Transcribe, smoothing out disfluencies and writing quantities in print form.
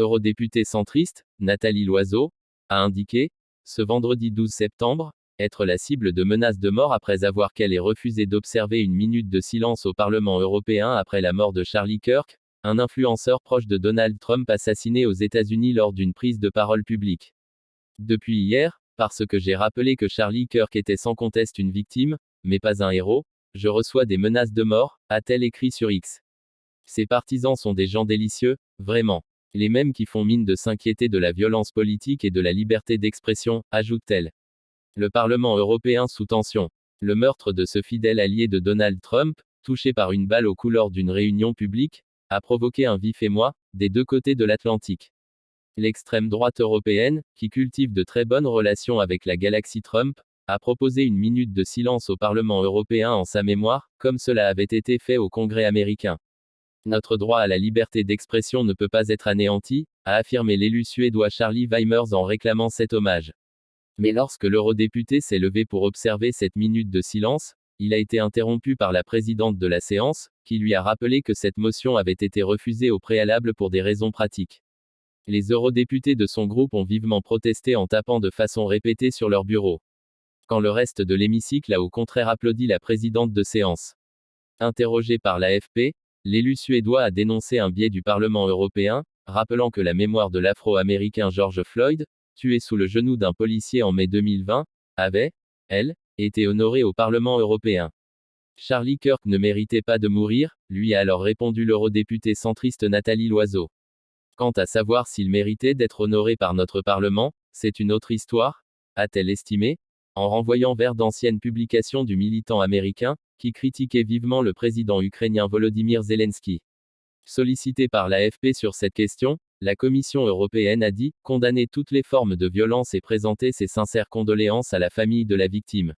Eurodéputée centriste, Nathalie Loiseau, a indiqué, ce vendredi 12 septembre, être la cible de menaces de mort après avoir qu'elle ait refusé d'observer une minute de silence au Parlement européen après la mort de Charlie Kirk, un influenceur proche de Donald Trump assassiné aux États-Unis lors d'une prise de parole publique. Depuis hier, parce que j'ai rappelé que Charlie Kirk était sans conteste une victime, mais pas un héros, je reçois des menaces de mort, a-t-elle écrit sur X. Ses partisans sont des gens délicieux, vraiment. Les mêmes qui font mine de s'inquiéter de la violence politique et de la liberté d'expression, ajoute-t-elle. Le Parlement européen sous tension. Le meurtre de ce fidèle allié de Donald Trump, touché par une balle au cou lors d'une réunion publique, a provoqué un vif émoi, des deux côtés de l'Atlantique. L'extrême droite européenne, qui cultive de très bonnes relations avec la galaxie Trump, a proposé une minute de silence au Parlement européen en sa mémoire, comme cela avait été fait au Congrès américain. Notre droit à la liberté d'expression ne peut pas être anéanti, a affirmé l'élu suédois Charlie Weimers en réclamant cet hommage. Mais lorsque l'eurodéputé s'est levé pour observer cette minute de silence, il a été interrompu par la présidente de la séance, qui lui a rappelé que cette motion avait été refusée au préalable pour des raisons pratiques. Les eurodéputés de son groupe ont vivement protesté en tapant de façon répétée sur leur bureau. Quand le reste de l'hémicycle a au contraire applaudi la présidente de séance. Interrogé par l'AFP, l'élu suédois a dénoncé un biais du Parlement européen, rappelant que la mémoire de l'Afro-Américain George Floyd, tué sous le genou d'un policier en mai 2020, avait, elle, été honorée au Parlement européen. Charlie Kirk ne méritait pas de mourir, lui a alors répondu l'eurodéputée centriste Nathalie Loiseau. Quant à savoir s'il méritait d'être honoré par notre Parlement, c'est une autre histoire, a-t-elle estimé, en renvoyant vers d'anciennes publications du militant américain, qui critiquait vivement le président ukrainien Volodymyr Zelensky. Sollicité par l'AFP sur cette question, la Commission européenne a dit condamner toutes les formes de violence et présenter ses sincères condoléances à la famille de la victime.